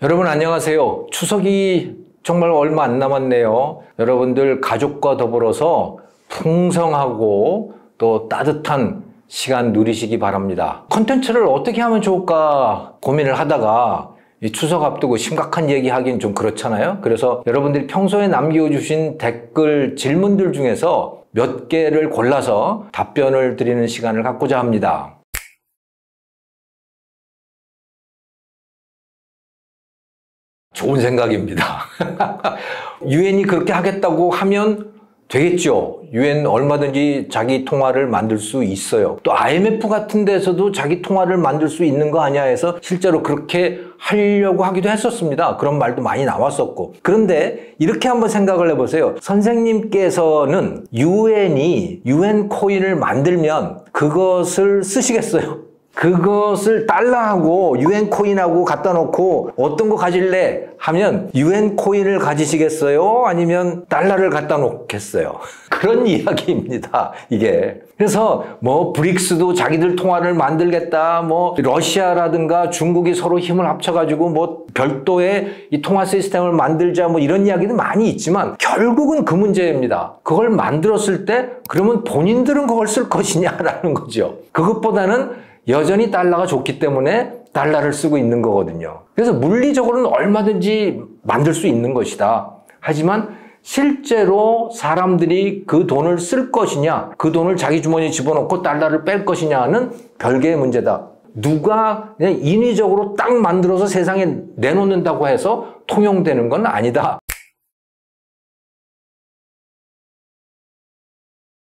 여러분 안녕하세요. 추석이 정말 얼마 안 남았네요. 여러분들 가족과 더불어서 풍성하고 또 따뜻한 시간 누리시기 바랍니다. 콘텐츠를 어떻게 하면 좋을까 고민을 하다가 이 추석 앞두고 심각한 얘기 하긴 좀 그렇잖아요. 그래서 여러분들이 평소에 남겨주신 댓글 질문들 중에서 몇 개를 골라서 답변을 드리는 시간을 갖고자 합니다. 좋은 생각입니다. 유엔이 그렇게 하겠다고 하면 되겠죠. 유엔 얼마든지 자기 통화를 만들 수 있어요. 또 IMF 같은 데서도 자기 통화를 만들 수 있는 거 아니야 해서 실제로 그렇게 하려고 하기도 했었습니다. 그런 말도 많이 나왔었고. 그런데 이렇게 한번 생각을 해보세요. 선생님께서는 유엔이 유엔 코인을 만들면 그것을 쓰시겠어요? 그것을 달러하고 유엔 코인하고 갖다 놓고 어떤 거 가질래? 하면 유엔 코인을 가지시겠어요? 아니면 달러를 갖다 놓겠어요? 그런 이야기입니다, 이게. 그래서 뭐 브릭스도 자기들 통화를 만들겠다, 뭐 러시아라든가 중국이 서로 힘을 합쳐가지고 뭐 별도의 이 통화 시스템을 만들자, 뭐 이런 이야기도 많이 있지만 결국은 그 문제입니다. 그걸 만들었을 때 그러면 본인들은 그걸 쓸 것이냐라는 거죠. 그것보다는 여전히 달러가 좋기 때문에 달러를 쓰고 있는 거거든요. 그래서 물리적으로는 얼마든지 만들 수 있는 것이다. 하지만 실제로 사람들이 그 돈을 쓸 것이냐, 그 돈을 자기 주머니에 집어넣고 달러를 뺄 것이냐는 별개의 문제다. 누가 그냥 인위적으로 딱 만들어서 세상에 내놓는다고 해서 통용되는 건 아니다.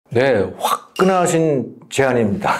네, 화끈하신 제안입니다.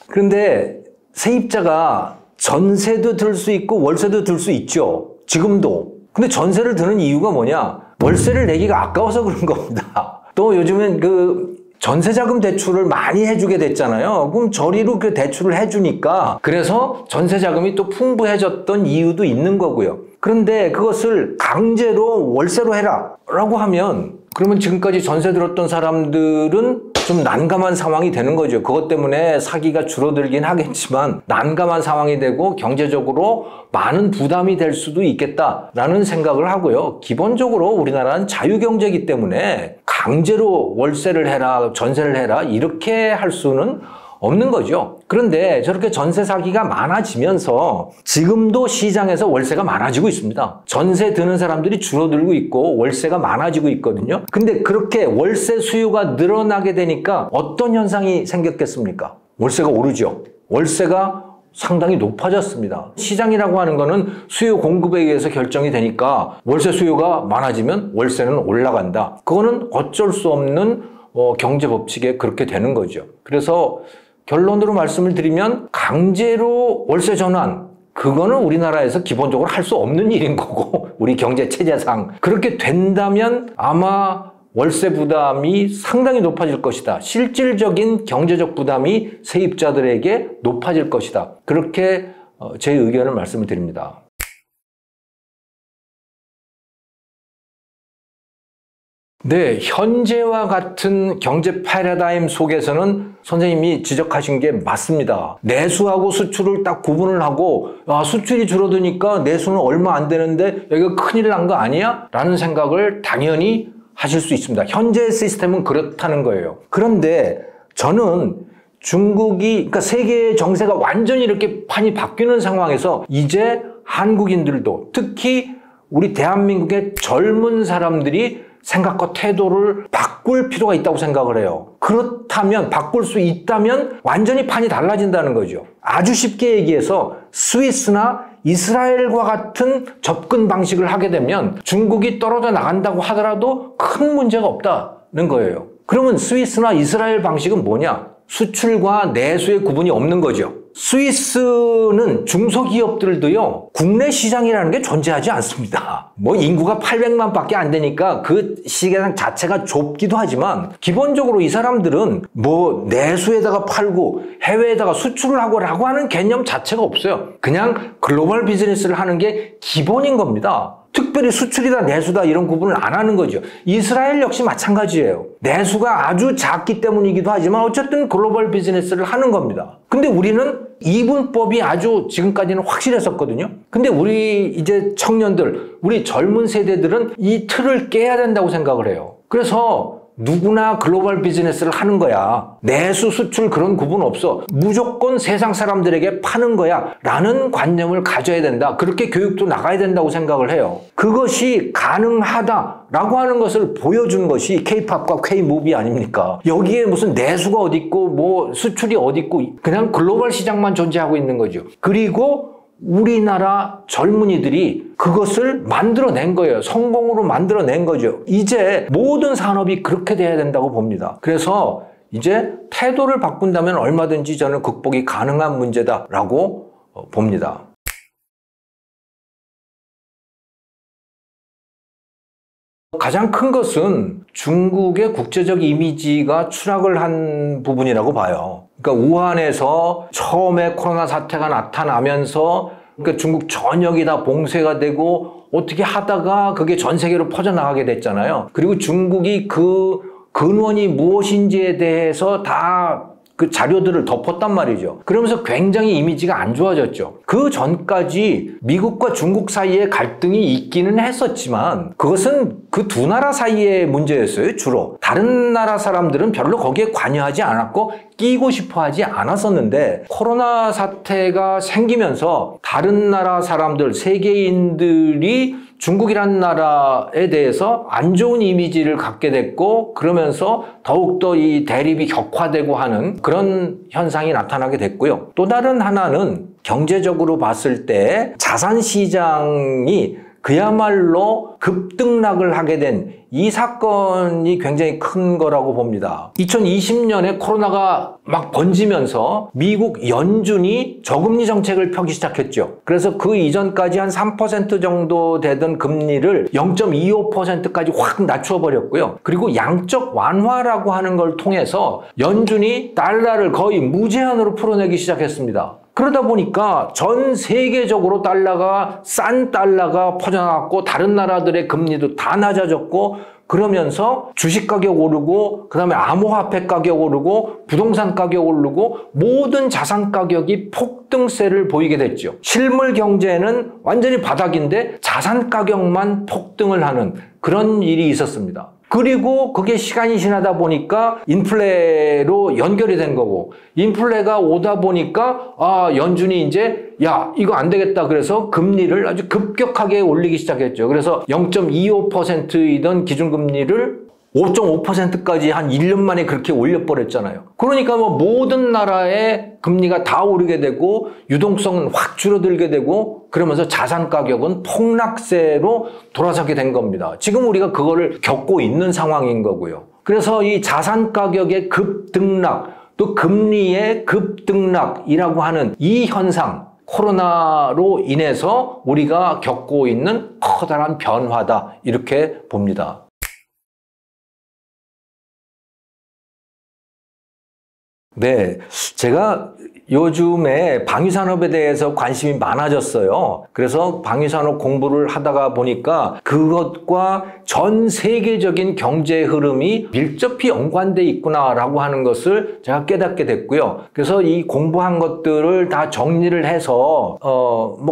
그런데 세입자가 전세도 들 수 있고 월세도 들 수 있죠. 지금도. 근데 전세를 드는 이유가 뭐냐? 월세를 내기가 아까워서 그런 겁니다. 또 요즘엔 그 전세자금 대출을 많이 해주게 됐잖아요. 그럼 저리로 그 대출을 해주니까 그래서 전세자금이 또 풍부해졌던 이유도 있는 거고요. 그런데 그것을 강제로 월세로 해라 라고 하면 그러면 지금까지 전세 들었던 사람들은 좀 난감한 상황이 되는 거죠. 그것 때문에 사기가 줄어들긴 하겠지만 난감한 상황이 되고 경제적으로 많은 부담이 될 수도 있겠다라는 생각을 하고요. 기본적으로 우리나라는 자유경제이기 때문에 강제로 월세를 해라, 전세를 해라 이렇게 할 수는 없는 거죠. 그런데 저렇게 전세 사기가 많아지면서 지금도 시장에서 월세가 많아지고 있습니다. 전세 드는 사람들이 줄어들고 있고 월세가 많아지고 있거든요. 근데 그렇게 월세 수요가 늘어나게 되니까 어떤 현상이 생겼겠습니까? 월세가 오르죠. 월세가 상당히 높아졌습니다. 시장이라고 하는 거는 수요 공급에 의해서 결정이 되니까 월세 수요가 많아지면 월세는 올라간다. 그거는 어쩔 수 없는 경제 법칙에 그렇게 되는 거죠. 그래서 결론으로 말씀을 드리면 강제로 월세 전환 그거는 우리나라에서 기본적으로 할 수 없는 일인 거고 우리 경제 체제상 그렇게 된다면 아마 월세 부담이 상당히 높아질 것이다. 실질적인 경제적 부담이 세입자들에게 높아질 것이다. 그렇게 제 의견을 말씀을 드립니다. 네, 현재와 같은 경제 패러다임 속에서는 선생님이 지적하신 게 맞습니다. 내수하고 수출을 딱 구분을 하고 수출이 줄어드니까 내수는 얼마 안 되는데 여기가 큰일 난 거 아니야? 라는 생각을 당연히 하실 수 있습니다. 현재의 시스템은 그렇다는 거예요. 그런데 저는 중국이 그러니까 세계의 정세가 완전히 이렇게 판이 바뀌는 상황에서 이제 한국인들도 특히 우리 대한민국의 젊은 사람들이 생각과 태도를 바꿀 필요가 있다고 생각을 해요. 그렇다면 바꿀 수 있다면 완전히 판이 달라진다는 거죠. 아주 쉽게 얘기해서 스위스나 이스라엘과 같은 접근 방식을 하게 되면 중국이 떨어져 나간다고 하더라도 큰 문제가 없다는 거예요. 그러면 스위스나 이스라엘 방식은 뭐냐? 수출과 내수의 구분이 없는 거죠. 스위스는 중소기업들도요, 국내 시장이라는 게 존재하지 않습니다. 뭐 인구가 800만 밖에 안 되니까 그 시장 자체가 좁기도 하지만 기본적으로 이 사람들은 뭐 내수에다가 팔고 해외에다가 수출을 하고라고 하는 개념 자체가 없어요. 그냥 글로벌 비즈니스를 하는 게 기본인 겁니다. 특별히 수출이다 내수다 이런 구분을 안 하는 거죠. 이스라엘 역시 마찬가지예요. 내수가 아주 작기 때문이기도 하지만 어쨌든 글로벌 비즈니스를 하는 겁니다. 근데 우리는 이분법이 아주 지금까지는 확실했었거든요. 근데 우리 이제 청년들, 우리 젊은 세대들은 이 틀을 깨야 된다고 생각을 해요. 그래서 누구나 글로벌 비즈니스를 하는 거야. 내수, 수출 그런 구분 없어. 무조건 세상 사람들에게 파는 거야. 라는 관념을 가져야 된다. 그렇게 교육도 나가야 된다고 생각을 해요. 그것이 가능하다라고 하는 것을 보여준 것이 K-팝과 K-무비 아닙니까? 여기에 무슨 내수가 어디 있고 뭐 수출이 어디 있고 그냥 글로벌 시장만 존재하고 있는 거죠. 그리고 우리나라 젊은이들이 그것을 만들어낸 거예요. 성공으로 만들어낸 거죠. 이제 모든 산업이 그렇게 돼야 된다고 봅니다. 그래서 이제 태도를 바꾼다면 얼마든지 저는 극복이 가능한 문제다라고 봅니다. 가장 큰 것은 중국의 국제적 이미지가 추락을 한 부분이라고 봐요. 그러니까 우한에서 처음에 코로나 사태가 나타나면서 그러니까 중국 전역이 다 봉쇄가 되고 어떻게 하다가 그게 전 세계로 퍼져나가게 됐잖아요. 그리고 중국이 그 근원이 무엇인지에 대해서 다 그 자료들을 덮었단 말이죠. 그러면서 굉장히 이미지가 안 좋아졌죠. 그 전까지 미국과 중국 사이에 갈등이 있기는 했었지만 그것은 그 두 나라 사이의 문제였어요, 주로. 다른 나라 사람들은 별로 거기에 관여하지 않았고 끼고 싶어 하지 않았었는데 코로나 사태가 생기면서 다른 나라 사람들, 세계인들이 중국이라는 나라에 대해서 안 좋은 이미지를 갖게 됐고 그러면서 더욱더 이 대립이 격화되고 하는 그런 현상이 나타나게 됐고요. 또 다른 하나는 경제적으로 봤을 때 자산 시장이 그야말로 급등락을 하게 된 이 사건이 굉장히 큰 거라고 봅니다. 2020년에 코로나가 막 번지면서 미국 연준이 저금리 정책을 펴기 시작했죠. 그래서 그 이전까지 한 3% 정도 되던 금리를 0.25%까지 확 낮춰버렸고요. 그리고 양적 완화라고 하는 걸 통해서 연준이 달러를 거의 무제한으로 풀어내기 시작했습니다. 그러다 보니까 전 세계적으로 싼 달러가 퍼져나갔고 다른 나라들의 금리도 다 낮아졌고 그러면서 주식 가격 오르고 그다음에 암호화폐 가격 오르고 부동산 가격 오르고 모든 자산 가격이 폭등세를 보이게 됐죠. 실물 경제는 완전히 바닥인데 자산 가격만 폭등을 하는 그런 일이 있었습니다. 그리고 그게 시간이 지나다 보니까 인플레로 연결이 된 거고 인플레가 오다 보니까 연준이 이제 야 이거 안 되겠다 그래서 금리를 아주 급격하게 올리기 시작했죠. 그래서 0.25%이던 기준금리를 5.5%까지 한 1년 만에 그렇게 올려버렸잖아요. 그러니까 뭐 모든 나라의 금리가 다 오르게 되고 유동성은 확 줄어들게 되고 그러면서 자산 가격은 폭락세로 돌아서게 된 겁니다. 지금 우리가 그거를 겪고 있는 상황인 거고요. 그래서 이 자산 가격의 급등락 또 금리의 급등락이라고 하는 이 현상 코로나로 인해서 우리가 겪고 있는 커다란 변화다 이렇게 봅니다. 네, 제가 요즘에 방위산업에 대해서 관심이 많아졌어요. 그래서 방위산업 공부를 하다가 보니까 그것과 전 세계적인 경제 흐름이 밀접히 연관돼 있구나라고 하는 것을 제가 깨닫게 됐고요. 그래서 이 공부한 것들을 다 정리를 해서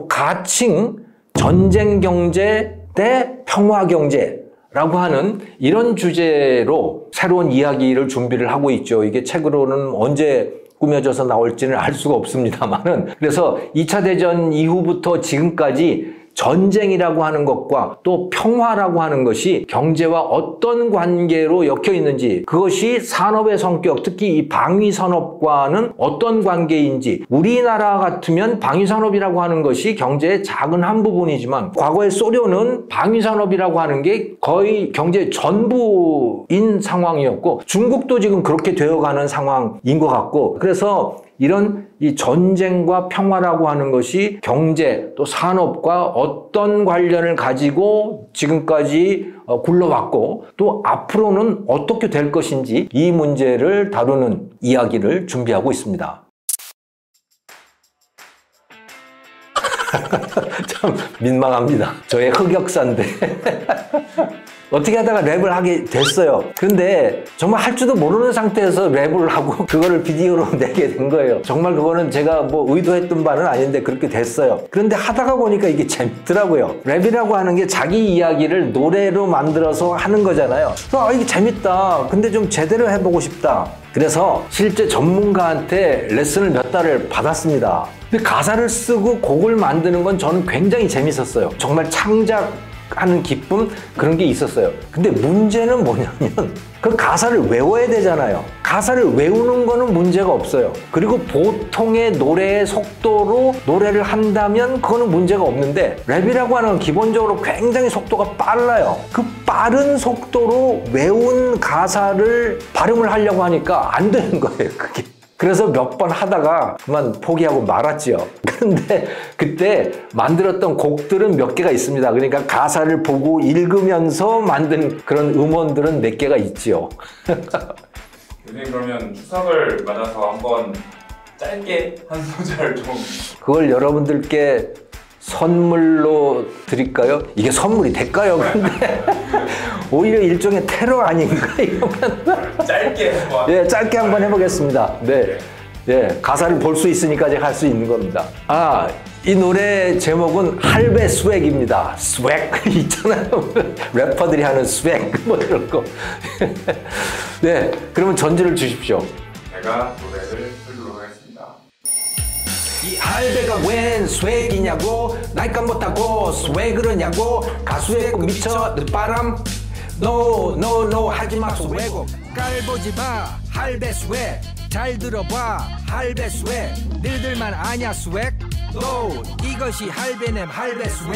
가칭 전쟁 경제 대 평화 경제 라고 하는 이런 주제로 새로운 이야기를 준비를 하고 있죠. 이게 책으로는 언제 꾸며져서 나올지는 알 수가 없습니다만은 그래서 2차 대전 이후부터 지금까지 전쟁이라고 하는 것과 또 평화라고 하는 것이 경제와 어떤 관계로 엮여 있는지 그것이 산업의 성격, 특히 이 방위산업과는 어떤 관계인지 우리나라 같으면 방위산업이라고 하는 것이 경제의 작은 한 부분이지만 과거의 소련은 방위산업이라고 하는 게 거의 경제의 전부인 상황이었고 중국도 지금 그렇게 되어가는 상황인 것 같고 그래서 이런 이 전쟁과 평화라고 하는 것이 경제 또 산업과 어떤 관련을 가지고 지금까지 굴러왔고 또 앞으로는 어떻게 될 것인지 이 문제를 다루는 이야기를 준비하고 있습니다. 참 민망합니다. 저의 흑역사인데. 어떻게 하다가 랩을 하게 됐어요. 근데 정말 할 줄도 모르는 상태에서 랩을 하고 그거를 비디오로 내게 된 거예요. 정말 그거는 제가 뭐 의도했던 바는 아닌데 그렇게 됐어요. 그런데 하다가 보니까 이게 재밌더라고요. 랩이라고 하는 게 자기 이야기를 노래로 만들어서 하는 거잖아요. 그래서 이게 재밌다. 근데 좀 제대로 해보고 싶다. 그래서 실제 전문가한테 레슨을 몇 달을 받았습니다. 근데 가사를 쓰고 곡을 만드는 건 저는 굉장히 재밌었어요. 정말 창작하는 기쁨 그런 게 있었어요. 근데 문제는 뭐냐면 그 가사를 외워야 되잖아요. 가사를 외우는 거는 문제가 없어요. 그리고 보통의 노래의 속도로 노래를 한다면 그거는 문제가 없는데 랩이라고 하는 건 기본적으로 굉장히 속도가 빨라요. 그 빠른 속도로 외운 가사를 발음을 하려고 하니까 안 되는 거예요, 그게. 그래서 몇 번 하다가 그만 포기하고 말았지요. 그런데 그때 만들었던 곡들은 몇 개가 있습니다. 그러니까 가사를 보고 읽으면서 만든 그런 음원들은 몇 개가 있지요. 선생님 그러면 추석을 맞아서 한번 짧게 한 소절 좀. 그걸 여러분들께 선물로 드릴까요? 이게 선물이 될까요? 근데 오히려 일종의 테러 아닌가 이러면 짧게 한번. 예, 짧게 한번 해보겠습니다. 네, 예, 가사를 볼 수 있으니까 제가 할 수 있는 겁니다. 아, 이 노래 제목은 할배 스웩입니다. 스웩 있잖아요. 래퍼들이 하는 스웩 뭐 이런 거. 네, 그러면 전제를 주십시오. 제가 노래를 부르도록 하겠습니다. 이 할배가 웬 스웩이냐고 날까 못하고 스웩을 하냐고 가수의 꿈 미쳐 늦바람 No no no 하지마 스웩 깔보지 마 할배 스웩 잘 들어봐 할배 스웩 너희들만 아냐 스웩 No 이것이 할배냄 할배 스웩